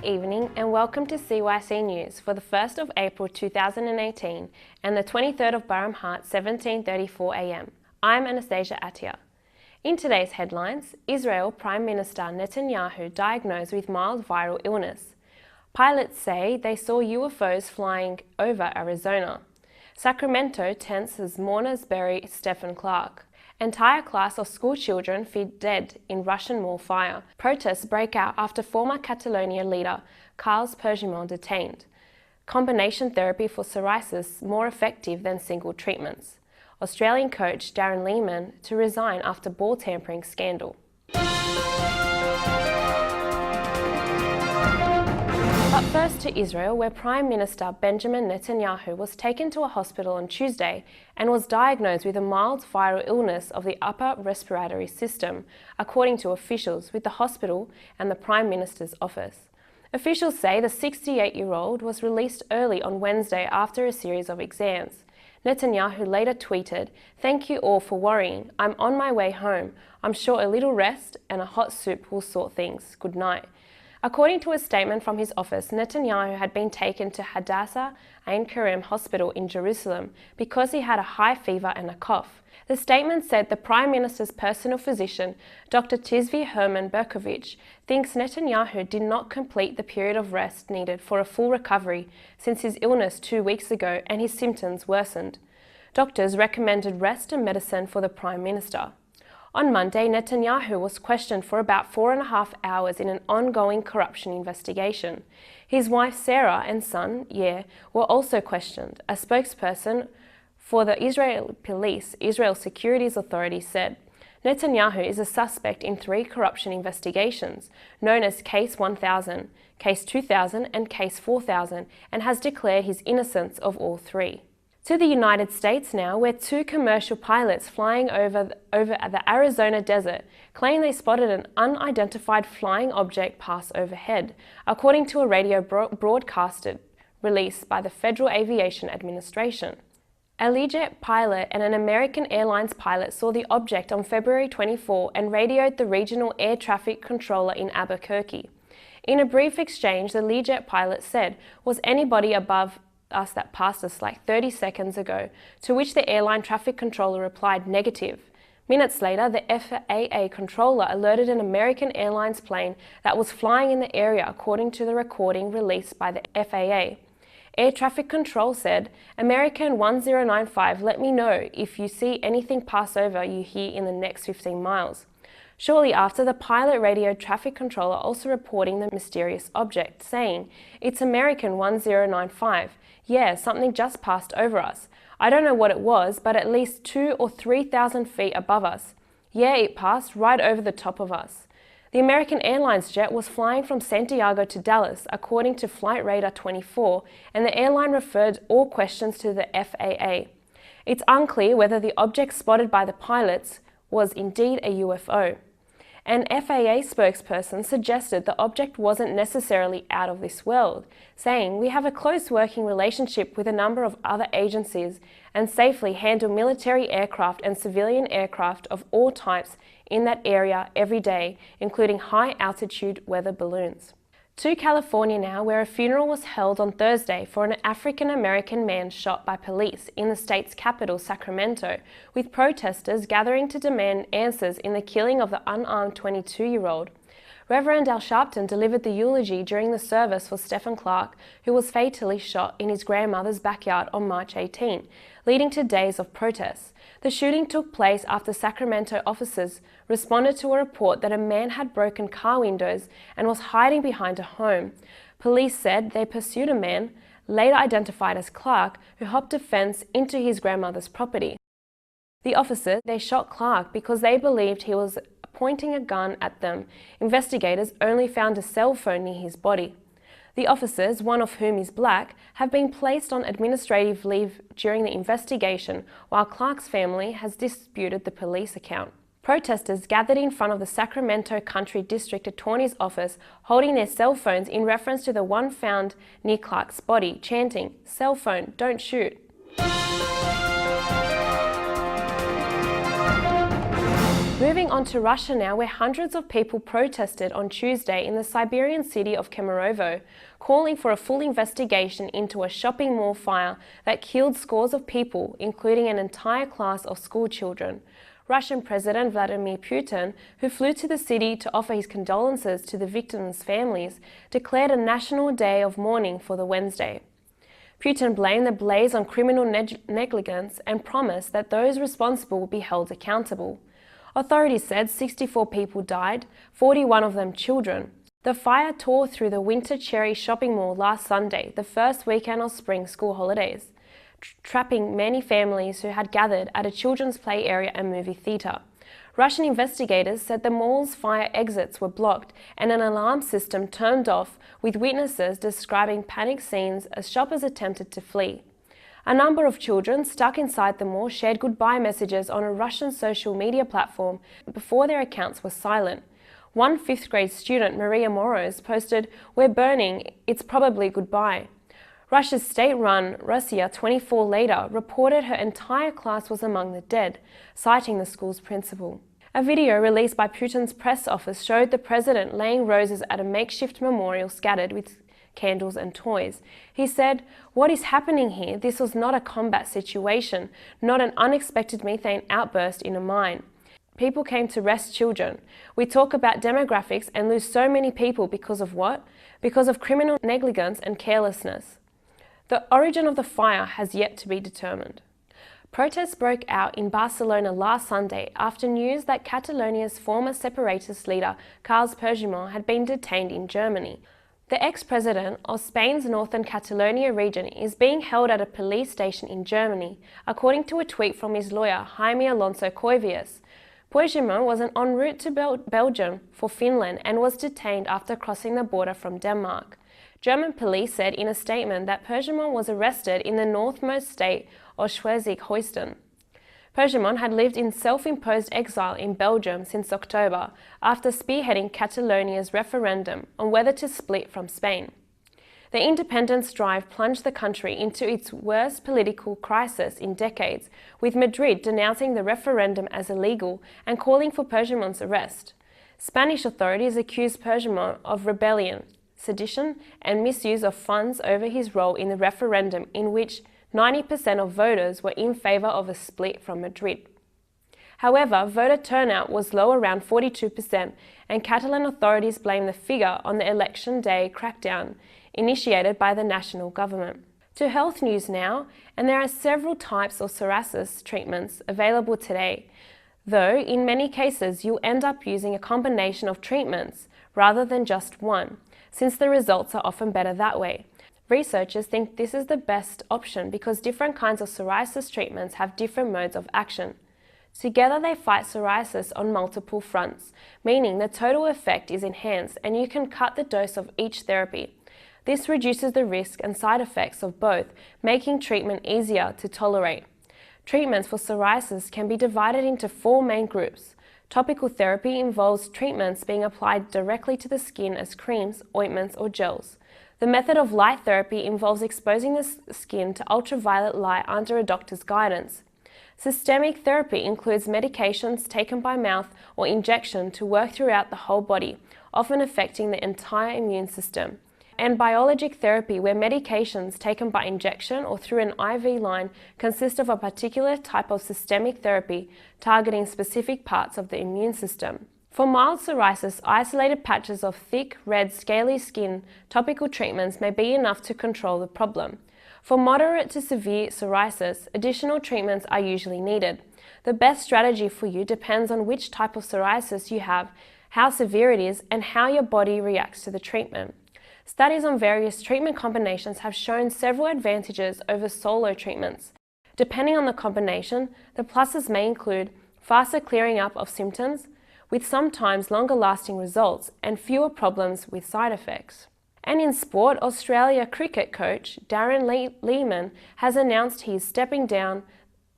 Good evening and welcome to CYC News for the 1st of April 2018 and the 23rd of Baramhat 17:34 am. I'm Anastasia Attia. In today's headlines, Israel Prime Minister Netanyahu diagnosed with mild viral illness. Pilots say they saw UFOs flying over Arizona. Sacramento tense as mourners bury Stephon Clark. Entire class of schoolchildren feed dead in Russian mall fire. Protests break out after former Catalonia leader Carles Puigdemont detained. Combination therapy for psoriasis more effective than single treatments. Australian coach Darren Lehmann to resign after ball-tampering scandal. But first to Israel, where Prime Minister Benjamin Netanyahu was taken to a hospital on Tuesday and was diagnosed with a mild viral illness of the upper respiratory system, according to officials with the hospital and the Prime Minister's office. Officials say the 68-year-old was released early on Wednesday after a series of exams. Netanyahu later tweeted, "Thank you all for worrying. I'm on my way home. I'm sure a little rest and a hot soup will sort things. Good night." According to a statement from his office, Netanyahu had been taken to Hadassah Ein Kerem Hospital in Jerusalem because he had a high fever and a cough. The statement said the Prime Minister's personal physician, Dr. Tzvi Herman Berkovich, thinks Netanyahu did not complete the period of rest needed for a full recovery since his illness 2 weeks ago and his symptoms worsened. Doctors recommended rest and medicine for the Prime Minister. On Monday, Netanyahu was questioned for about 4.5 hours in an ongoing corruption investigation. His wife Sarah and son Yair were also questioned. A spokesperson for the Israeli police, Israel Securities Authority, said, Netanyahu is a suspect in 3 corruption investigations, known as Case 1000, Case 2000 and Case 4000, and has declared his innocence of all 3. To the United States now, where 2 commercial pilots flying over the Arizona desert claim they spotted an unidentified flying object pass overhead, according to a radio broadcast released by the Federal Aviation Administration. A Learjet pilot and an American Airlines pilot saw the object on February 24 and radioed the regional air traffic controller in Albuquerque. In a brief exchange, the Learjet pilot said, "Was anybody above us that passed us like 30 seconds ago," to which the airline traffic controller replied negative. Minutes later, the FAA controller alerted an American Airlines plane that was flying in the area, according to the recording released by the FAA. Air traffic control said, "American 1095, let me know if you see anything pass over you here in the next 15 miles. Shortly after, the pilot radioed traffic controller also reporting the mysterious object, saying, "It's American 1095. Yeah, something just passed over us. I don't know what it was, but at least 2,000 or 3,000 feet above us. Yeah, it passed right over the top of us." The American Airlines jet was flying from Santiago to Dallas, according to Flight Radar 24, and the airline referred all questions to the FAA. It's unclear whether the object spotted by the pilots was indeed a UFO. An FAA spokesperson suggested the object wasn't necessarily out of this world, saying, "We have a close working relationship with a number of other agencies and safely handle military aircraft and civilian aircraft of all types in that area every day, including high-altitude weather balloons." To California now, where a funeral was held on Thursday for an African-American man shot by police in the state's capital, Sacramento, with protesters gathering to demand answers in the killing of the unarmed 22-year-old. Reverend Al Sharpton delivered the eulogy during the service for Stephon Clark, who was fatally shot in his grandmother's backyard on March 18, leading to days of protests. The shooting took place after Sacramento officers responded to a report that a man had broken car windows and was hiding behind a home. Police said they pursued a man, later identified as Clark, who hopped a fence into his grandmother's property. The officers, they shot Clark because they believed he was pointing a gun at them. Investigators only found a cell phone near his body. The officers, one of whom is black, have been placed on administrative leave during the investigation, while Clark's family has disputed the police account. Protesters gathered in front of the Sacramento Country District Attorney's office, holding their cell phones in reference to the one found near Clark's body, chanting, "Cell phone, don't shoot." Moving on to Russia now, where hundreds of people protested on Tuesday in the Siberian city of Kemerovo, calling for a full investigation into a shopping mall fire that killed scores of people, including an entire class of schoolchildren. Russian President Vladimir Putin, who flew to the city to offer his condolences to the victims' families, declared a national day of mourning for the Wednesday. Putin blamed the blaze on criminal negligence and promised that those responsible would be held accountable. Authorities said 64 people died, 41 of them children. The fire tore through the Winter Cherry shopping mall last Sunday, the first weekend of spring school holidays, trapping many families who had gathered at a children's play area and movie theatre. Russian investigators said the mall's fire exits were blocked and an alarm system turned off, with witnesses describing panic scenes as shoppers attempted to flee. A number of children stuck inside the mall shared goodbye messages on a Russian social media platform before their accounts were silent. One 5th grade student, Maria Moros, posted, "We're burning, it's probably goodbye." Russia's state-run Russia 24 later reported her entire class was among the dead, citing the school's principal. A video released by Putin's press office showed the president laying roses at a makeshift memorial scattered with candles and toys. He said, "What is happening here? This was not a combat situation, not an unexpected methane outburst in a mine. People came to rescue children. We talk about demographics and lose so many people because of what? Because of criminal negligence and carelessness." The origin of the fire has yet to be determined. Protests broke out in Barcelona last Sunday after news that Catalonia's former separatist leader, Carles Puigdemont, had been detained in Germany. The ex-president of Spain's northern Catalonia region is being held at a police station in Germany, according to a tweet from his lawyer, Jaime Alonso Coivias. Puigdemont was en route to Belgium for Finland and was detained after crossing the border from Denmark. German police said in a statement that Puigdemont was arrested in the northmost state of Schleswig-Holstein. Puigdemont had lived in self-imposed exile in Belgium since October after spearheading Catalonia's referendum on whether to split from Spain. The independence drive plunged the country into its worst political crisis in decades, with Madrid denouncing the referendum as illegal and calling for Puigdemont's arrest. Spanish authorities accused Puigdemont of rebellion, sedition, and misuse of funds over his role in the referendum, in which 90% of voters were in favour of a split from Madrid. However, voter turnout was low, around 42%, and Catalan authorities blame the figure on the election day crackdown initiated by the national government. To health news now, and there are several types of psoriasis treatments available today, though in many cases you'll end up using a combination of treatments rather than just one, since the results are often better that way. Researchers think this is the best option because different kinds of psoriasis treatments have different modes of action. Together they fight psoriasis on multiple fronts, meaning the total effect is enhanced and you can cut the dose of each therapy. This reduces the risk and side effects of both, making treatment easier to tolerate. Treatments for psoriasis can be divided into 4 main groups. Topical therapy involves treatments being applied directly to the skin as creams, ointments, or gels. The method of light therapy involves exposing the skin to ultraviolet light under a doctor's guidance. Systemic therapy includes medications taken by mouth or injection to work throughout the whole body, often affecting the entire immune system. And biologic therapy, where medications taken by injection or through an IV line consist of a particular type of systemic therapy targeting specific parts of the immune system. For mild psoriasis, isolated patches of thick, red, scaly skin, topical treatments may be enough to control the problem. For moderate to severe psoriasis, additional treatments are usually needed. The best strategy for you depends on which type of psoriasis you have, how severe it is, and how your body reacts to the treatment. Studies on various treatment combinations have shown several advantages over solo treatments. Depending on the combination, the pluses may include faster clearing up of symptoms, with sometimes longer-lasting results and fewer problems with side effects. And in sport, Australia cricket coach Darren Lehmann has announced he is stepping down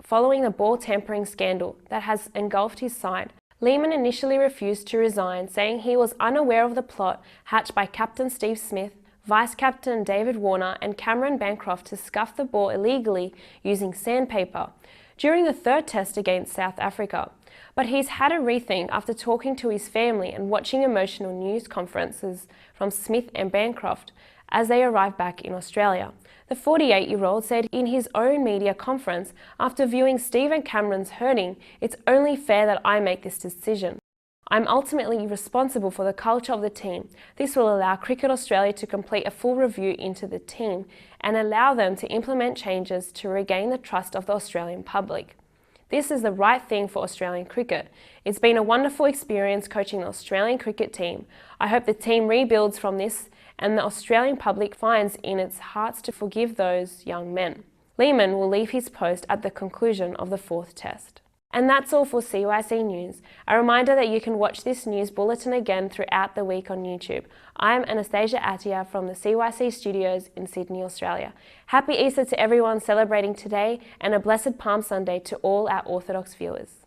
following the ball-tampering scandal that has engulfed his side. Lehmann initially refused to resign, saying he was unaware of the plot hatched by Captain Steve Smith, Vice-Captain David Warner and Cameron Bancroft to scuff the ball illegally using sandpaper. during the third test against South Africa. But he's had a rethink after talking to his family and watching emotional news conferences from Smith and Bancroft as they arrived back in Australia. The 48-year-old said in his own media conference, after viewing Stephen Cameron's hurting, "It's only fair that I make this decision. I'm ultimately responsible for the culture of the team. This will allow Cricket Australia to complete a full review into the team and allow them to implement changes to regain the trust of the Australian public. This is the right thing for Australian cricket. It's been a wonderful experience coaching the Australian cricket team. I hope the team rebuilds from this and the Australian public finds in its hearts to forgive those young men." Lehmann will leave his post at the conclusion of the fourth test. And that's all for CYC News. A reminder that you can watch this news bulletin again throughout the week on YouTube. I'm Anastasia Attia from the CYC studios in Sydney, Australia. Happy Easter to everyone celebrating today and a blessed Palm Sunday to all our Orthodox viewers.